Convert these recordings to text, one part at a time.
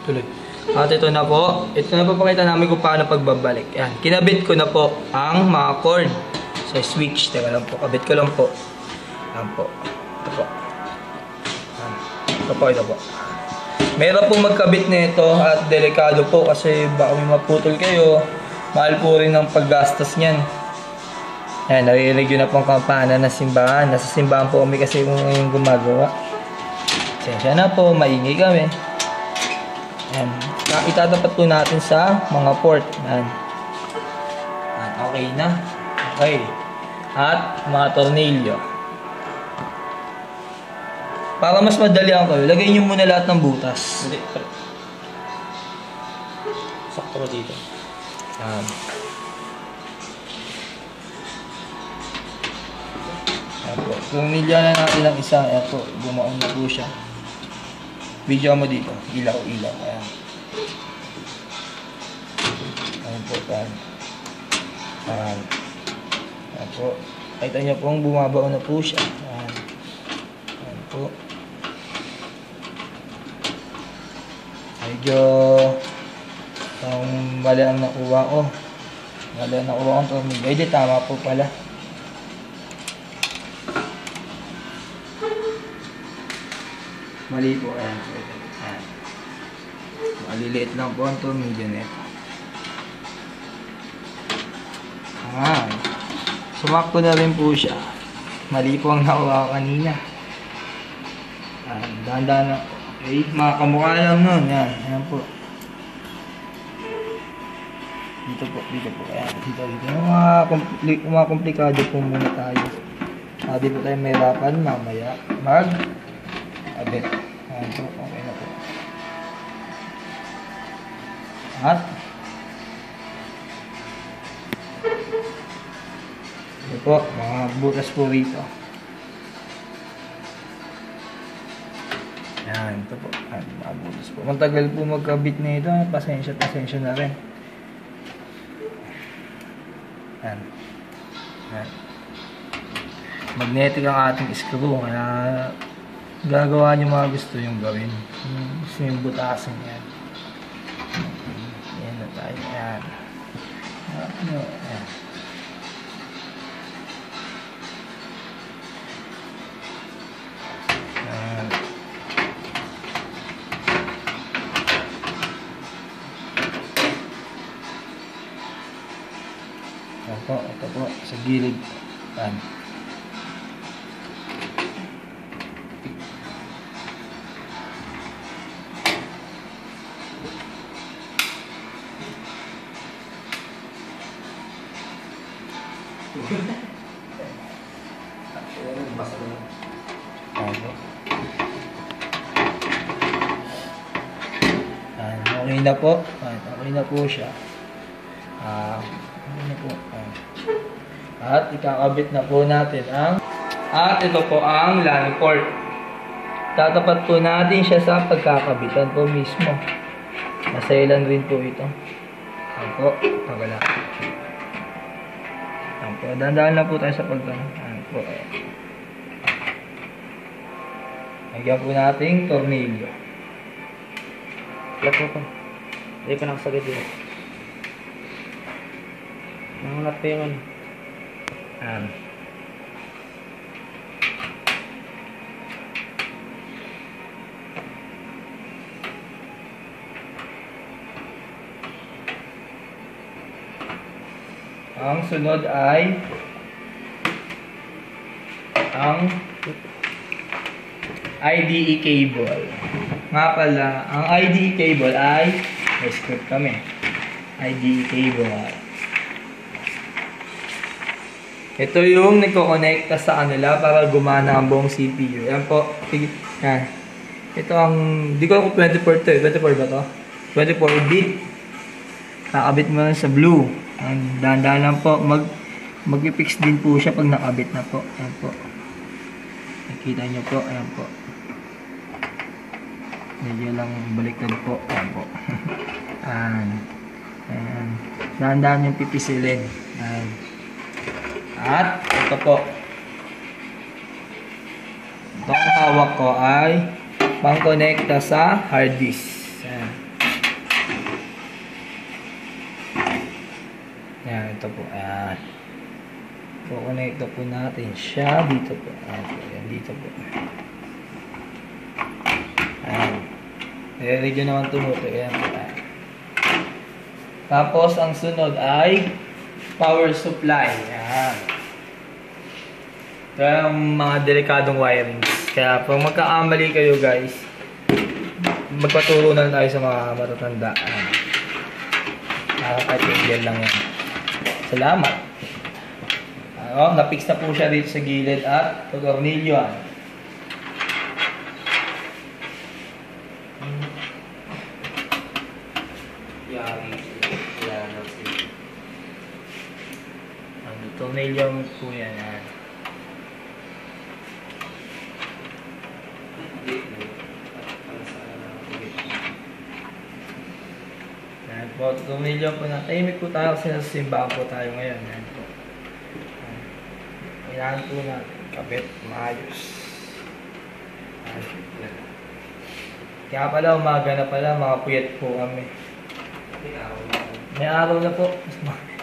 Tuloy. At ito na po. Ito na papakita namin kung paano pagbabalik. Yan. Kinabit ko na po ang mga cord sa switch. Teka lang po. Kabit ko lang po. Yan po. Ito po. Yan. Ito po. Ito po. Meron pong magkabit na ito at delikado po kasi baka may maputol kayo. Mahal po rin ang paggastos niyan. Yan. Naririnig yun na pong kampana ng simbahan. Nasa simbahan po kami kasi kung ngayon gumagawa. Sensya na po. Maingay kami. Yan. Itatapat po natin sa mga port. Yan. Yan. Okay na. Okay. At mga tornilyo. Para mas madali ang kayo, lagay nyo muna lahat ng butas. Sakto dito. Yan. Yan po. Tornilyo na natin ang isa. Yan po. Bumaon na po siya. Video mo dito. Ilaw. Ayan. Ayan po. Ayan po. Kita nyo pong bumabaon na po siya. Ayan po. Medyo mali ang nakuha ko. Mali ang nakuha ko. Hindi, tama po pala. Mali po. Ayan po. Ayan. Maliliit lang po ang tornilyo nito. Ayan. Sumakto na rin po siya. Mali po ang nakuha ko kanina. Ayan. Dahan-dahan na. Okay. Mga kamukha lang nun. Ayan. Ayan po. Dito po. Ayan. Dito. Mga komplikado po muna tayo. Di po tayo mahirapan mamaya. Abit. Ayan po. Okay na po. At ito po, mga butas po rito. Ayan, ito po. Ayan, mga butas po. Matagal po magkabit na ito. Pasensya na rin. Ayan. Ayan. Magnetic ang ating screw. Kaya gagawa nyo mga gusto yung gawin. Gusto yung butasin yan. Ayan na tayo. Ayan. Ayan. Ito po, sa gilid. Ayan. Okay na po. Okay na po siya. Okay na po. At ikakabit na po natin at ito po ang LAN port. Tatapat po natin siya sa pagkakabitan po mismo. Masailan rin po ito. Ayan po. Tagala. Ayan po. Dahan-dahan lang po tayo sa pagkakabitan. Ayan po. Lagyan po natin tornilyo. Lahat po. Hindi pa nakasagad dito. Nangunat pa yung ano. Ayan. Ang sunod ay ang IDE cable. Nga pala, ang IDE cable ay may script kami. IDE cable. Ito yung nagko-connecta sa kanila para gumana ang buong CPU. Yan po. Yan. Ito ang, di ko ako 24 to eh. 24 ba to? 24 bit. Nakabit mo lang sa blue. Dahan-dahan lang po. Mag-fix din po siya pag nakabit na po. Ayan po. Nakita nyo po. Ayan po. Medyo lang baliktad po. Ayan po. Ayan. Ayan. Dahan-dahan yung pipisilin. Ayan. At ito po. Ito ang hawak ko ay pang-connecta sa hard disk. Ayan. Ayan, ito po. Ayan. Kukonekta po natin siya dito po. Ayan po. Ayan, dito po. Ayan. Nire-radio naman tumuto. Ayan po. Ayan. Tapos, ang sunod ay power supply. Ayan. Ito yung mga delikadong wiring. Kaya, pag magkakamali kayo guys, magpaturo na tayo sa mga matatanda. Ayan. Nakakatigil lang yan. Salamat. Ano, na-fix na po siya dito sa gilid at tornilyoan. Ano, tornilyoan po yan. Yan po, tornilyoan po na. Tahimik po tayo kasi nasa simbahan po tayo ngayon. Yan po. Kailangan po natin kabit maayos. Kaya pala umaga na pala, mga puyat po kami. May araw na po.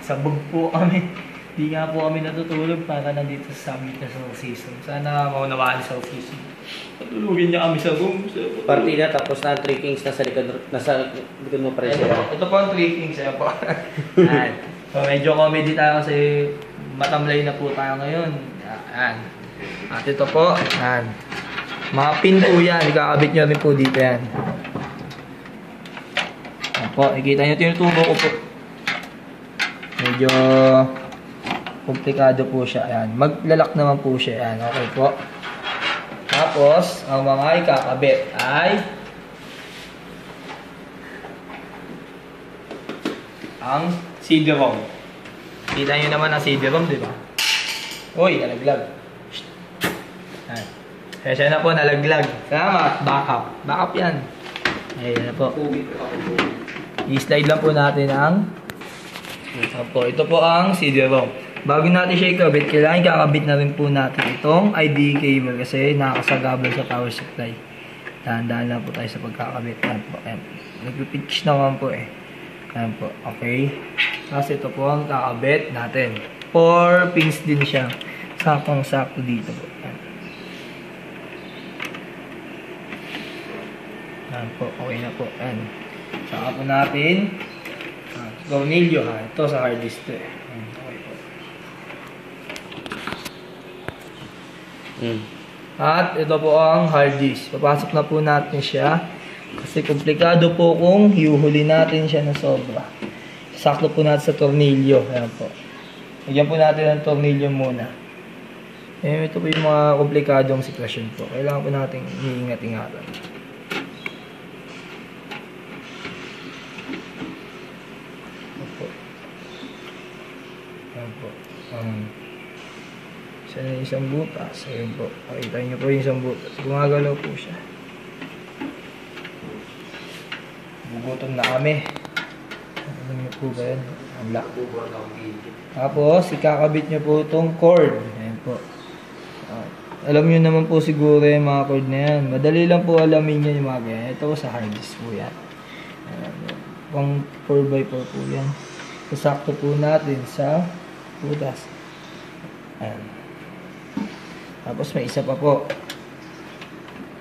Sabog po kami. Hindi nga po kami natutulog para nandito sa summit na Soul Season. Sana maunawaan sa Soul Season. Patulugin niya kami sa room. Partida tapos na 3 kings nasa likod mo pa rin siya. Ito po ang 3 kings. Ayan po. So medyo comedy tayo kasi matamlay na po tayo ngayon. Ayan. At ito po. Ayan. Mga pin po yan. Ikakabit nyo rin po dito yan. Ayan po. Ikita nyo tinutubo ko po. Medyo komplikado po siya. Ayan. Maglalak naman po siya. Ayan. Okay po. Tapos, ang mga ikakabit ay ang CD-ROM. Kita nyo naman ang CD-ROM, di ba? Uy, nalaglag. Ayan. Kaya na po, nalaglag. Salamat. Backup. Backup yan. Ayan na po. I-slide lang po natin ang ito po ang CD-ROM. Bago natin siya ikabit, kailangan kakabit na rin po natin itong IDE cable kasi nakakasagabal sa power supply. Dahan-dahan lang po tayo sa pagkakabit. Ayan po. Nag-pitch naman po eh. Ayan po. Okay. Kasi ito po ang kakabit natin. 4 pins din siya. Sakong-sakto dito po. Ayan po. Okay na po. Ayan. Saka po natin tornilyo ha. Ito sa hard disk to eh. Okay po. At ito po ang hard disk. Papasok na po natin siya. Kasi komplikado po kung iuhuli natin siya na sobra. Sakto po natin sa tornilyo. Ayan po. Lagyan po natin ng tornilyo muna. Ito po yung mga komplikadong sitwasyon po. Kailangan po natin iingat-ingatan. Ayan po. Isa na isang butas. Ayan po. Pakita nyo po yung isang butas. Gumagalaw po siya. Gugutom na kami. Alam nyo po ba yan? Ang lock. Tapos, ikakabit nyo po itong cord. Ayan po. Alam nyo naman po siguro yung mga cord na yan. Madali lang po alamin nyo yung mga ganyan. Ito sa hard disk po yan. Pang 4x4 po yan. Sasakto po natin sa butas. Ayan. Tapos may isa pa po.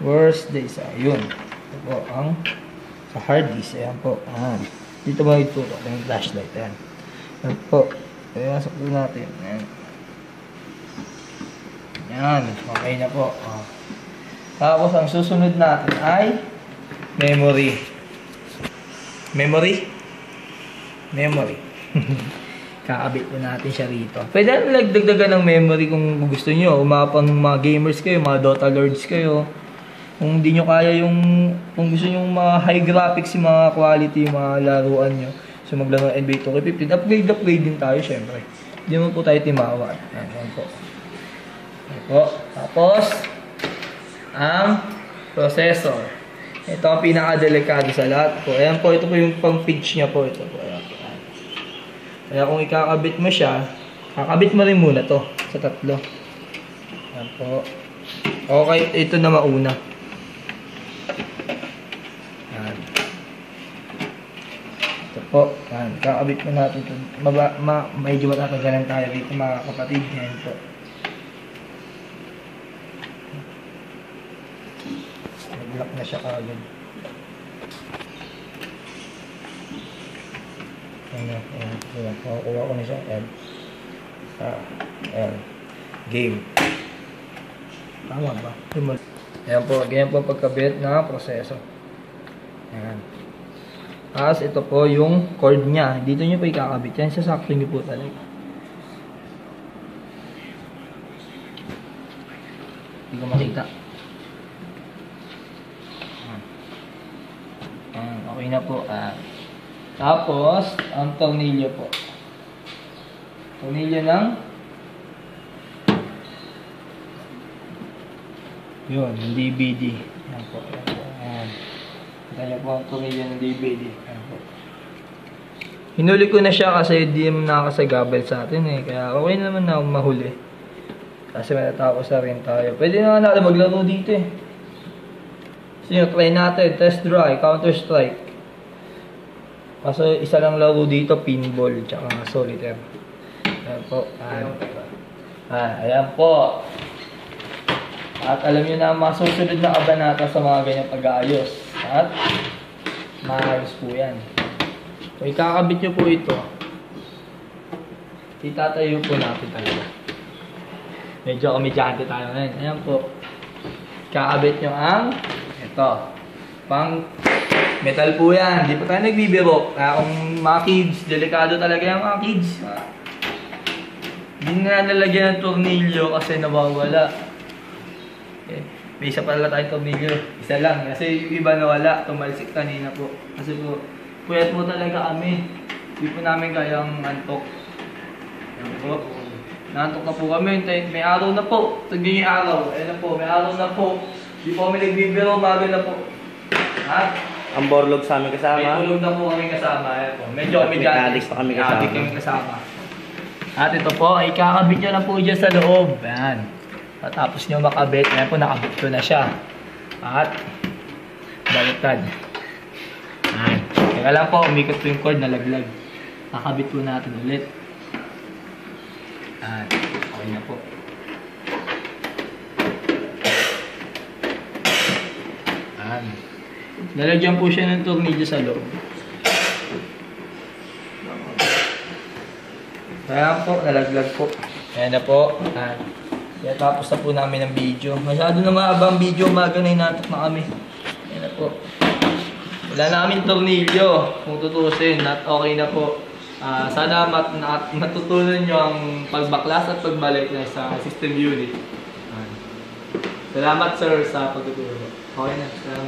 Where's the isa? Yun. Ito po ang sa hard disk. Ayan po. Ayan. Dito mo itutok yung flashlight. Ayan. Ayan po. Ayasok po natin. Ayan. Ayan. Okay na po. Tapos ang susunod natin ay memory. Memory. Kakabit po natin siya rito. Pwede natin nagdagdagan ng memory kung gusto nyo. Kung mga gamers kayo, mga Dota Lords kayo. Kung hindi nyo kaya kung gusto nyo mga high graphics, yung mga quality, yung mga laruan nyo. So maglaro ng NBA 2K15. Upgrade din tayo syempre. Hindi naman po tayo timawa. Ayan po. Ayan po. Tapos, ang processor. Ito ang pinaka-delikado sa lahat po. Ayan po, ito po yung pang-pitch niya po. Ito po. Ayan po. Kaya kung ikakabit mo siya, kakabit mo rin muna to sa tatlo. Ayan po. Okay, ito na mauna. Yan. Ito po. Yan. Kakabit mo natin ito. Medyo matatagalan tayo dito mga kapatid. Yan po. Nag-lock na siya kagad. Ayan. Kuha ko na siya. Ayan. Ayan. Game. Tama ba? Ayan po. Ganyan po pagkabit na proseso. Ayan. Tapos ito po yung cord niya. Dito nyo po ikakabit. Yan sasakto nyo po talaga. Hindi ko makita. Okay na po. Tapos, ang tornilyo po. Tornilyo ng yun, yung DVD. Yan po. Ayan. Kita niyo po ang tornilyo ng DVD. Ayan po. Hinuli ko na siya kasi di mo nakakasagabal sa atin eh. Kaya okay naman na mahuli. Kasi matatapos na rin tayo. Pwede naman natin maglaro dito eh. So yun, try natin. Test drive, Counter Strike. Kaso isa lang laro dito, pinball, tsaka solitaire. Ayan po. Ayan po. At alam nyo na ang mga susunod na kabanata sa mga ganyang pag-aayos. At maayos po yan. So ikakabit nyo po ito. Itatayo po natin talaga. Medyo komedyante tayo ngayon. Ayan po. Ikakabit nyo ang ito. Pang metal po yan. Di pa tayo nagbibiro. Kaya kung mga kids, delikado talaga yung mga kids. Hindi na nalagyan ng tornilyo kasi nawawala. Okay. May isa pala tayong tornilyo. Isa lang. Kasi yung iba nawala. Tumalsik kanina po. Kasi po, puyat po talaga kami. Hindi po namin kayang antok. Yan po. Nantok na po kami. May araw na po. Tagyan yung araw. Ayan na po. May araw na po. Hindi po kami nagbibiro. Bago na po. Ha? Ang borlog sa amin kasama. May tulog na po kami kasama. Ayan po. Medyo kami Mechanics pa kami kasama. kami kasama. At ito po, ay kakabit nyo lang po dyan sa loob. Ayan. Tapos nyo makabit. Ayan po, nakabit ko na siya. At, baliktad. Ayan. Kaya lang po, umikot po yung cord na laglag. Kakabit po natin ulit. Ayan. Okay na po. Ayan. Lalagyan po siya ng tornilyo sa loob. Kaya po, nalaglag po. Ayan na po. Ayan. Kaya tapos na po namin ang video. Masyado na maabang video, umaga na hinatok na kami. Ayan na po. Wala na kaming tornilyo, kung tutusin, at okay na po. Sana matutunan nyo ang pagbaklas at pagbalik na sa system unit. Salamat sir sa pagtuturo. Okay na. Salamat.